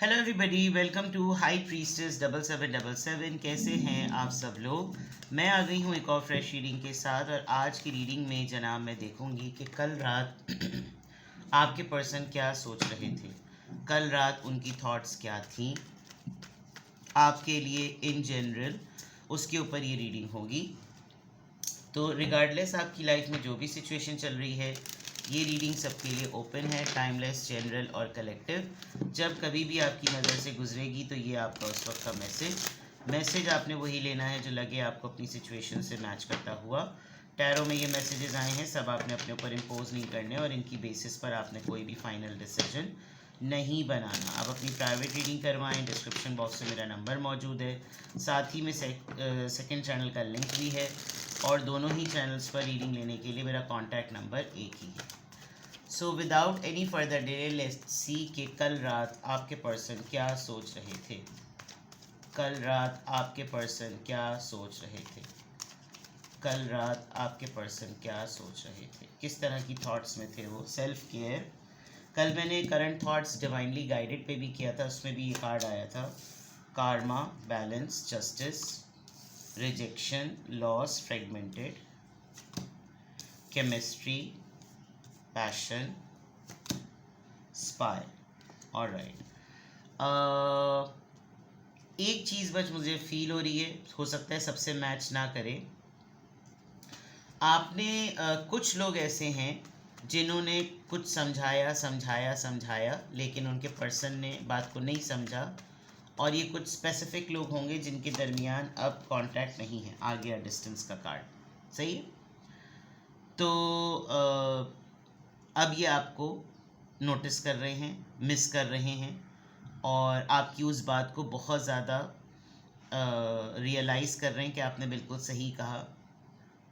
Hello everybody, welcome to high priestess 7777। कैसे हैं आप सब लोग। मैं आ गई हूँ एक और फ्रेश रीडिंग के साथ। और आज की रीडिंग में जनाब मैं देखूंगी कि कल रात आपके पर्सन क्या सोच रहे थे, कल रात उनकी थॉट्स क्या थी आपके लिए इन जनरल, उसके ऊपर ये रीडिंग होगी। तो रिगार्डलेस आपकी लाइफ में जो भी सिचुएशन चल रही है, ये रीडिंग सबके लिए ओपन है, टाइमलेस, जनरल और कलेक्टिव। जब कभी भी आपकी नज़र से गुजरेगी तो ये आपका उस वक्त का मैसेज आपने वही लेना है जो लगे आपको अपनी सिचुएशन से मैच करता हुआ। टैरो में ये मैसेजेस आए हैं, सब आपने अपने ऊपर इम्पोज नहीं करने और इनकी बेसिस पर आपने कोई भी फाइनल डिसीजन नहीं बनाना। आप अपनी प्राइवेट रीडिंग करवाएं, डिस्क्रिप्शन बॉक्स में मेरा नंबर मौजूद है, साथ ही में सेकंड चैनल का लिंक भी है और दोनों ही चैनल्स पर रीडिंग लेने के लिए मेरा कॉन्टैक्ट नंबर एक ही है। So without any further delay let's see कि कल रात आपके पर्सन क्या सोच रहे थे। कल रात आपके पर्सन क्या सोच रहे थे। कल रात आपके पर्सन क्या सोच रहे थे, किस तरह की थॉट्स में थे वो। सेल्फ केयर, कल मैंने करंट थॉट्स डिवाइनली गाइडेड पे भी किया था, उसमें भी ये कार्ड आया था। Karma, balance, justice, rejection, loss, fragmented, chemistry, passion, spy. Alright, एक चीज़ बस मुझे फील हो रही है, हो सकता है सबसे मैच ना करे। आपने कुछ लोग ऐसे हैं जिन्होंने कुछ समझाया समझाया समझाया, लेकिन उनके पर्सन ने बात को नहीं समझा। और ये कुछ स्पेसिफिक लोग होंगे जिनके दरमियान अब कांटेक्ट नहीं है, आ गया डिस्टेंस का कार्ड। सही है। तो अब ये आपको नोटिस कर रहे हैं, मिस कर रहे हैं और आपकी उस बात को बहुत ज़्यादा रियलाइज़ कर रहे हैं कि आपने बिल्कुल सही कहा।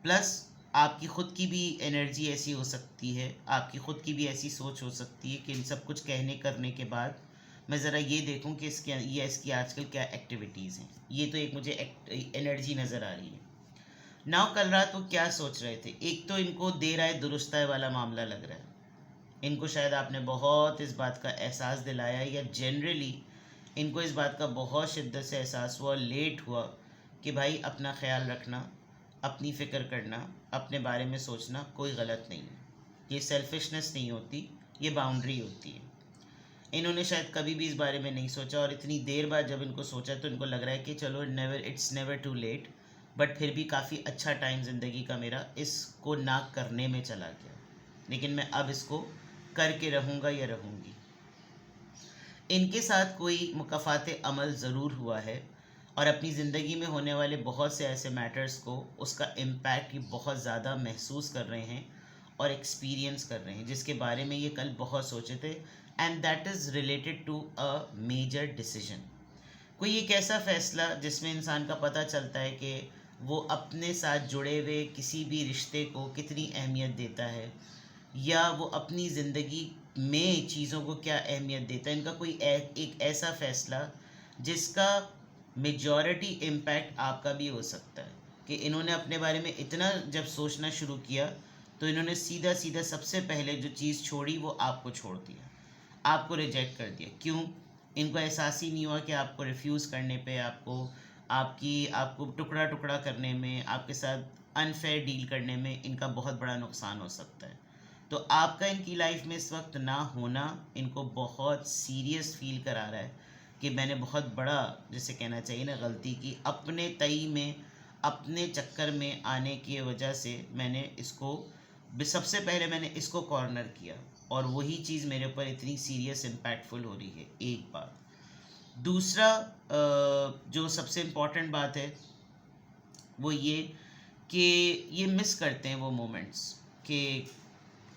प्लस आपकी ख़ुद की भी एनर्जी ऐसी हो सकती है, आपकी ख़ुद की भी ऐसी सोच हो सकती है कि इन सब कुछ कहने करने के बाद मैं ज़रा ये देखूं कि इसकी आजकल क्या एक्टिविटीज़ हैं। ये तो एक मुझे एनर्जी नज़र आ रही है। नाउ कल रात वो क्या सोच रहे थे। एक तो इनको देर आए दुरुस्त आए वाला मामला लग रहा है। इनको शायद आपने बहुत इस बात का एहसास दिलाया, या जनरली इनको इस बात का बहुत शिद्दत से एहसास हुआ, लेट हुआ कि भाई अपना ख्याल रखना, अपनी फ़िक्र करना, अपने बारे में सोचना कोई गलत नहीं है। ये सेल्फिशनेस नहीं होती, ये बाउंड्री होती है। इन्होंने शायद कभी भी इस बारे में नहीं सोचा और इतनी देर बाद जब इनको सोचा तो इनको लग रहा है कि चलो it's never too late. But फिर भी काफ़ी अच्छा टाइम ज़िंदगी का मेरा इसको ना करने में चला गया, लेकिन मैं अब इसको करके रहूँगा या रहूँगी। इनके साथ कोई मुकाफ़ात अमल ज़रूर हुआ है और अपनी ज़िंदगी में होने वाले बहुत से ऐसे मैटर्स को, उसका इम्पैक्ट ये बहुत ज़्यादा महसूस कर रहे हैं और एक्सपीरियंस कर रहे हैं, जिसके बारे में ये कल बहुत सोचे थे। And that is related to a major decision. कोई एक ऐसा फ़ैसला जिसमें इंसान का पता चलता है कि वो अपने साथ जुड़े हुए किसी भी रिश्ते को कितनी अहमियत देता है, या वो अपनी ज़िंदगी में चीज़ों को क्या अहमियत देता है। इनका कोई एक ऐसा फ़ैसला जिसका मेजॉरिटी इम्पैक्ट आपका भी हो सकता है, कि इन्होंने अपने बारे में इतना जब सोचना शुरू किया तो इन्होंने सीधा सीधा सबसे पहले जो चीज़ छोड़ी वो आपको छोड़ दिया, आपको रिजेक्ट कर दिया। क्यों? इनको एहसास ही नहीं हुआ कि आपको रिफ्यूज़ करने पे, आपको टुकड़ा टुकड़ा करने में, आपके साथ अनफेयर डील करने में इनका बहुत बड़ा नुकसान हो सकता है। तो आपका इनकी लाइफ में इस वक्त ना होना इनको बहुत सीरियस फील करा रहा है कि मैंने बहुत बड़ा, जैसे कहना चाहिए ना, गलती की अपने तई में, अपने चक्कर में आने की वजह से। सबसे पहले मैंने इसको कॉर्नर किया और वही चीज़ मेरे ऊपर इतनी सीरियस इम्पैक्टफुल हो रही है। एक बात। दूसरा, जो सबसे इम्पॉर्टेंट बात है वो ये कि ये मिस करते हैं वो मोमेंट्स कि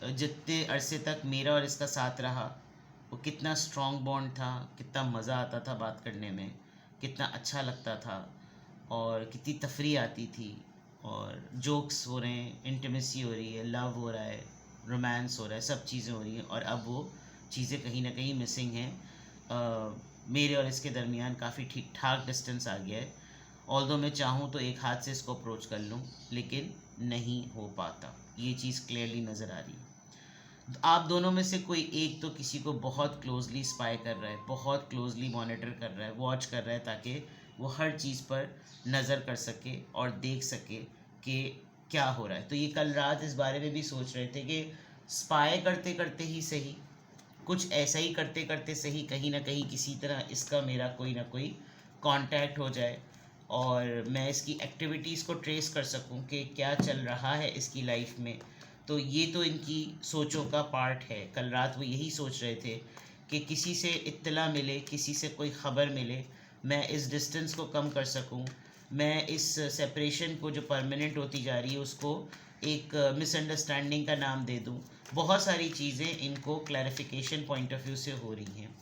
जितने अरसे तक मेरा और इसका साथ रहा वो कितना स्ट्रॉन्ग बॉन्ड था, कितना मज़ा आता था बात करने में, कितना अच्छा लगता था और कितनी तफरी आती थी, और जोक्स हो रहे हैं, इंटीमेसी हो रही है, लव हो रहा है, रोमांस हो रहा है, सब चीज़ें हो रही हैं। और अब वो चीज़ें कहीं ना कहीं मिसिंग हैं। मेरे और इसके दरमियान काफ़ी ठीक ठाक डिस्टेंस आ गया है। ऑल्दो मैं चाहूँ तो एक हाथ से इसको अप्रोच कर लूँ, लेकिन नहीं हो पाता। ये चीज़ क्लियरली नज़र आ रही है। आप दोनों में से कोई एक तो किसी को बहुत क्लोजली स्पाई कर रहा है, बहुत क्लोजली मॉनिटर कर रहा है, वॉच कर रहा है, ताकि वो हर चीज़ पर नज़र कर सके और देख सके कि क्या हो रहा है। तो ये कल रात इस बारे में भी सोच रहे थे कि स्पाई करते करते ही सही, कुछ ऐसा ही करते करते सही, कहीं ना कहीं किसी तरह इसका मेरा कोई ना कोई कांटेक्ट हो जाए और मैं इसकी एक्टिविटीज़ को ट्रेस कर सकूं कि क्या चल रहा है इसकी लाइफ में। तो ये तो इनकी सोचों का पार्ट है। कल रात वो यही सोच रहे थे कि किसी से इत्तला मिले, किसी से कोई ख़बर मिले, मैं इस डिस्टेंस को कम कर सकूं, मैं इस सेपरेशन को जो परमानेंट होती जा रही है उसको एक मिसअंडरस्टैंडिंग का नाम दे दूं। बहुत सारी चीज़ें इनको क्लैरिफिकेशन पॉइंट ऑफ व्यू से हो रही हैं।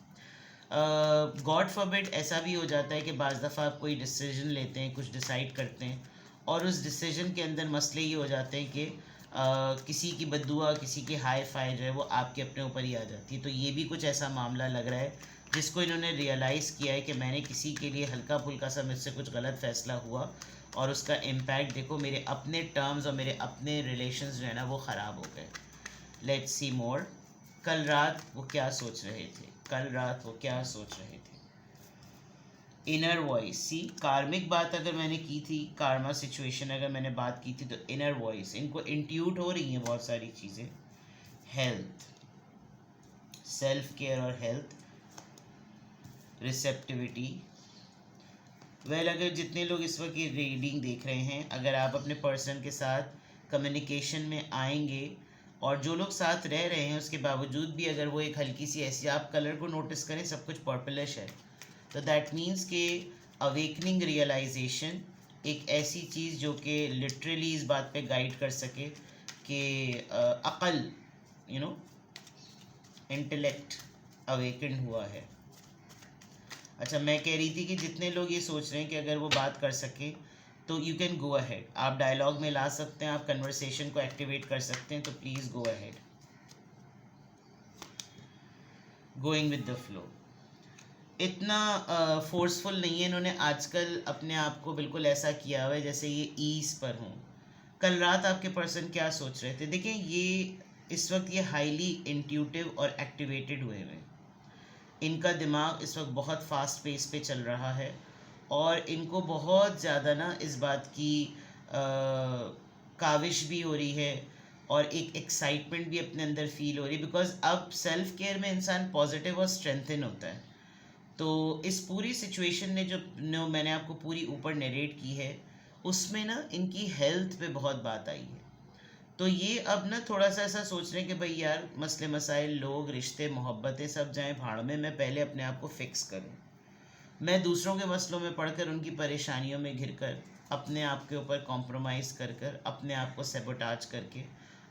गॉड फॉरबिड ऐसा भी हो जाता है कि बाज़ दफ़ा आप कोई डिसीजन लेते हैं, कुछ डिसाइड करते हैं और उस डिसीजन के अंदर मसले ये हो जाते हैं कि किसी की बद्दुआ, किसी की हाई फाई जो है वो आपके अपने ऊपर ही आ जाती है। तो ये भी कुछ ऐसा मामला लग रहा है जिसको इन्होंने रियलाइज़ किया है कि मैंने किसी के लिए हल्का फुल्का सा मुझसे कुछ गलत फ़ैसला हुआ और उसका इम्पैक्ट देखो मेरे अपने टर्म्स और मेरे अपने रिलेशंस जो है ना वो ख़राब हो गए। लेट्स सी मोर। कल रात वो क्या सोच रहे थे, कल रात वो क्या सोच रहे थे। इनर वॉइस, सी कार्मिक बात अगर मैंने की थी, कार्मा सिचुएशन अगर मैंने बात की थी, तो इनर वॉइस इनको इंट्यूट हो रही हैं बहुत सारी चीज़ें। हेल्थ, सेल्फ केयर और हेल्थ, रिसेप्टिविटी। वेल अगर जितने लोग इस वक्त ये रीडिंग देख रहे हैं, अगर आप अपने पर्सन के साथ कम्युनिकेशन में आएंगे और जो लोग साथ रह रहे हैं उसके बावजूद भी अगर वो एक हल्की सी ऐसी, आप कलर को नोटिस करें, सब कुछ पर्पलिश है, तो दैट मीन्स कि अवेकनिंग रियलाइजेशन एक ऐसी चीज़ जो कि लिटरली इस बात पे गाइड कर सके कि अकल, इंटेलेक्ट अवेकन हुआ है। अच्छा, मैं कह रही थी कि जितने लोग ये सोच रहे हैं कि अगर वो बात कर सके तो यू कैन गो अहेड, आप डायलॉग में ला सकते हैं, आप कन्वर्सेशन को एक्टिवेट कर सकते हैं, तो please go ahead. Going with the flow, इतना फोर्सफुल नहीं है। इन्होंने आजकल अपने आप को बिल्कुल ऐसा किया हुआ है जैसे ये ईज पर हों। कल रात आपके पर्सन क्या सोच रहे थे, देखें ये इस वक्त ये हाईली इंट्यूटिव और एक्टिवेटेड हुए हैं। इनका दिमाग इस वक्त बहुत फास्ट पेस पे चल रहा है और इनको बहुत ज़्यादा ना इस बात की काविश भी हो रही है और एक एक्साइटमेंट भी अपने अंदर फील हो रही है, बिकॉज अब सेल्फ केयर में इंसान पॉजिटिव और स्ट्रेंथन होता है। तो इस पूरी सिचुएशन ने जो मैंने आपको पूरी ऊपर नरेट की है उसमें ना इनकी हेल्थ पे बहुत बात आई है। तो ये अब ना थोड़ा सा ऐसा सोच रहे हैं कि भाई यार मसले मसाइल, लोग, रिश्ते, मोहब्बतें सब जाएं भाड़ में, मैं पहले अपने आप को फिक्स करूं। मैं दूसरों के मसलों में पढ़कर, उनकी परेशानियों में घिरकर, अपने आप के ऊपर कॉम्प्रोमाइज़ कर कर, अपने आप को सेबोटाज करके,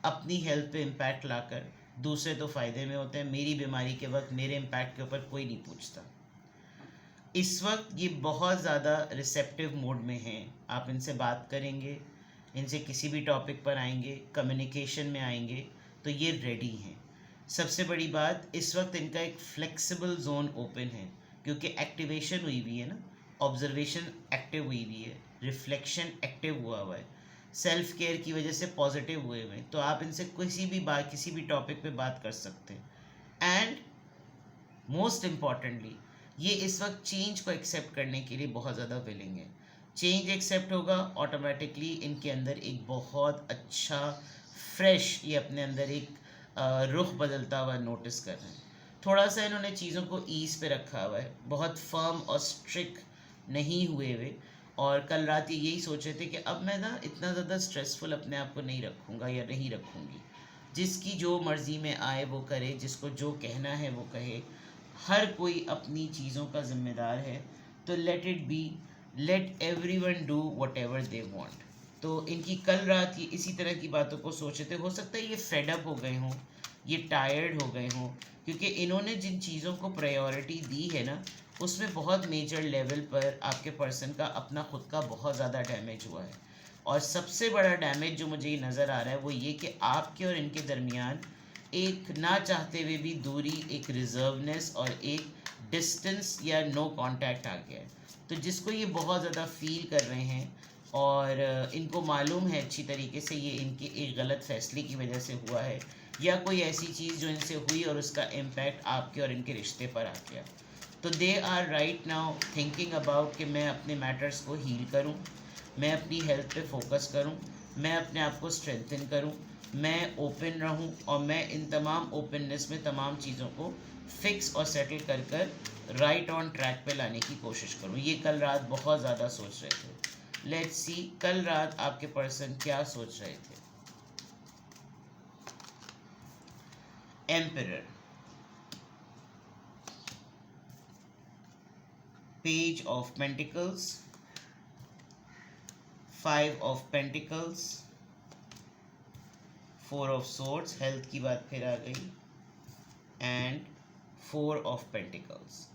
अपनी हेल्थ पे इम्पैक्ट लाकर, दूसरे तो फ़ायदे में होते हैं, मेरी बीमारी के वक्त मेरे इम्पैक्ट के ऊपर कोई नहीं पूछता। इस वक्त ये बहुत ज़्यादा रिसेप्टिव मोड में हैं। आप इनसे बात करेंगे, इनसे किसी भी टॉपिक पर आएंगे, कम्युनिकेशन में आएंगे, तो ये रेडी हैं। सबसे बड़ी बात, इस वक्त इनका एक फ्लेक्सिबल जोन ओपन है क्योंकि एक्टिवेशन हुई हुई है ना, ऑब्जर्वेशन एक्टिव हुई हुई है, रिफ्लेक्शन एक्टिव हुआ हुआ है, सेल्फ केयर की वजह से पॉजिटिव हुए हुए हैं। तो आप इनसे किसी भी बात, किसी भी टॉपिक पे बात कर सकते हैं। एंड मोस्ट इम्पॉर्टेंटली, ये इस वक्त चेंज को एक्सेप्ट करने के लिए बहुत ज़्यादा विलिंग है। चेंज एक्सेप्ट होगा, ऑटोमेटिकली इनके अंदर एक बहुत अच्छा फ्रेश, ये अपने अंदर एक रुख बदलता हुआ नोटिस कर रहे हैं। थोड़ा सा इन्होंने चीज़ों को ईज पे रखा हुआ है, बहुत फर्म और स्ट्रिक्ट नहीं हुए हुए। और कल रात ये यही सोच रहे थे कि अब मैं ना इतना ज़्यादा स्ट्रेसफुल अपने आप को नहीं रखूँगा या नहीं रखूँगी, जिसकी जो मर्ज़ी में आए वो करे, जिसको जो कहना है वो कहे, हर कोई अपनी चीज़ों का ज़िम्मेदार है। तो let it be, late everyone do what ever they want. तो इनकी कल रात ये इसी तरह की बातों को सोचे थे। हो सकता है ये फेडअप हो गए हों, ये टायर्ड हो गए हों, क्योंकि इन्होंने जिन चीज़ों को प्रायोरिटी दी है ना, उसमें बहुत मेजर लेवल पर आपके पर्सन का अपना खुद का बहुत ज़्यादा डैमेज हुआ है। और सबसे बड़ा डैमेज जो मुझे ये नज़र आ रहा है वो ये कि आपके और इनके दरमियान एक ना चाहते हुए भी दूरी, एक रिजर्वनेस और एक डिस्टेंस या नो कांटेक्ट आ गया है। तो जिसको ये बहुत ज़्यादा फील कर रहे हैं और इनको मालूम है अच्छी तरीके से ये इनके एक गलत फैसले की वजह से हुआ है, या कोई ऐसी चीज़ जो इनसे हुई और उसका इम्पैक्ट आपके और इनके रिश्ते पर आ गया। तो they are right now thinking about कि मैं अपने मैटर्स को हील करूं, मैं अपनी हेल्थ पे फोकस करूं, मैं अपने आप को स्ट्रेंथन करूं, मैं ओपन रहूं और मैं इन तमाम ओपननेस में तमाम चीज़ों को फिक्स और सेटल कर कर राइट ऑन ट्रैक पे लाने की कोशिश करूं। ये कल रात बहुत ज़्यादा सोच रहे थे। लेट्स सी कल रात आपके पर्सन क्या सोच रहे थे। Emperor, page of pentacles, 5 of pentacles, 4 of swords, health की बात फिर आ गई, and 4 of pentacles.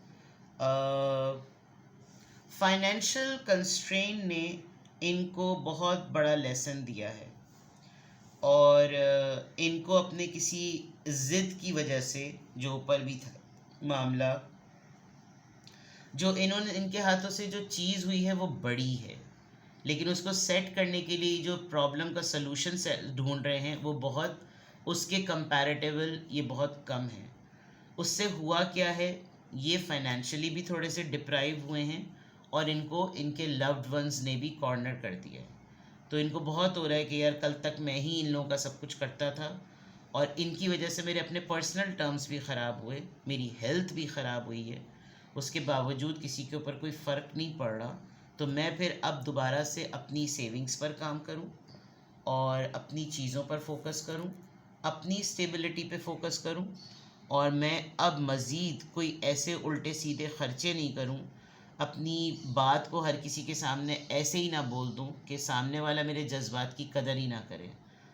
Financial constraint ने इनको बहुत बड़ा लेसन दिया है और इनको अपने किसी ज़िद की वजह से जो ऊपर भी था मामला, जो इन्होंने इनके हाथों से जो चीज़ हुई है वो बड़ी है, लेकिन उसको सेट करने के लिए जो प्रॉब्लम का सलूशन ढूंढ रहे हैं वो बहुत उसके कंपैरेटिवल ये बहुत कम है। उससे हुआ क्या है, ये फाइनेंशियली भी थोड़े से डिप्राइव हुए हैं और इनको इनके लव्ड वंस ने भी कॉर्नर कर दिया है। तो इनको बहुत हो रहा है कि यार कल तक मैं ही इन लोगों का सब कुछ करता था और इनकी वजह से मेरे अपने पर्सनल टर्म्स भी ख़राब हुए, मेरी हेल्थ भी ख़राब हुई है, उसके बावजूद किसी के ऊपर कोई फ़र्क नहीं पड़ रहा। तो मैं फिर अब दोबारा से अपनी सेविंग्स पर काम करूं और अपनी चीज़ों पर फोकस करूं, अपनी स्टेबिलिटी पे फोकस करूं और मैं अब मज़ीद कोई ऐसे उल्टे सीधे ख़र्चे नहीं करूं, अपनी बात को हर किसी के सामने ऐसे ही ना बोल दूं कि सामने वाला मेरे जज्बात की कदर ही ना करे,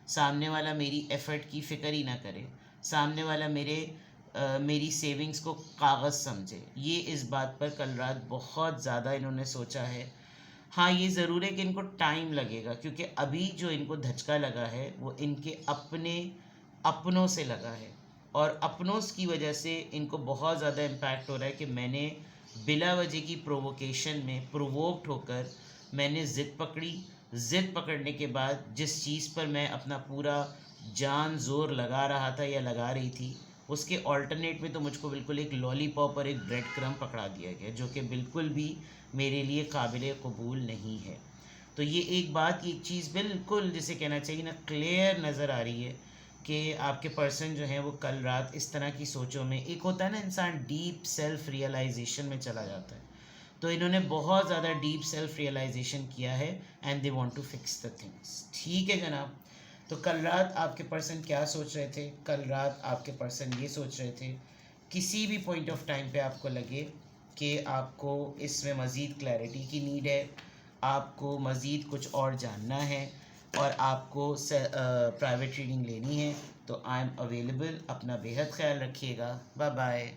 सामने वाला मेरी एफ़र्ट की फ़िक्र ही ना करे, सामने वाला मेरी सेविंग्स को कागज़ समझे। ये इस बात पर कल रात बहुत ज़्यादा इन्होंने सोचा है। हाँ, ये ज़रूर है कि इनको टाइम लगेगा क्योंकि अभी जो इनको धचका लगा है वो इनके अपनों से लगा है और अपनों की वजह से इनको बहुत ज़्यादा इम्पैक्ट हो रहा है कि मैंने बिला वजह की प्रोवोकेशन में प्रोवोक्ड होकर मैंने ज़िद पकड़ने के बाद जिस चीज़ पर मैं अपना पूरा जान ज़ोर लगा रहा था या लगा रही थी, उसके ऑल्टरनेट में तो मुझको बिल्कुल एक लॉलीपॉप और एक ब्रेड क्रम्ब पकड़ा दिया गया जो कि बिल्कुल भी मेरे लिए काबिल कबूल नहीं है। तो ये एक बात, एक चीज़ बिल्कुल जिसे कहना चाहिए ना क्लियर नज़र आ रही है कि आपके पर्सन जो है वो कल रात इस तरह की सोचों में, एक होता है ना इंसान डीप सेल्फ रियलाइजेशन में चला जाता है, तो इन्होंने बहुत ज़्यादा डीप सेल्फ रियलाइजेशन किया है and they want to fix the things. ठीक है जनाब, तो कल रात आपके पर्सन क्या सोच रहे थे? कल रात आपके पर्सन ये सोच रहे थे, किसी भी पॉइंट ऑफ टाइम पे आपको लगे कि आपको इसमें मज़ीद क्लैरिटी की नीड है, आपको मज़ीद कुछ और जानना है और आपको प्राइवेट रीडिंग लेनी है, तो आई एम अवेलेबल। अपना बेहद ख्याल रखिएगा। Bye bye.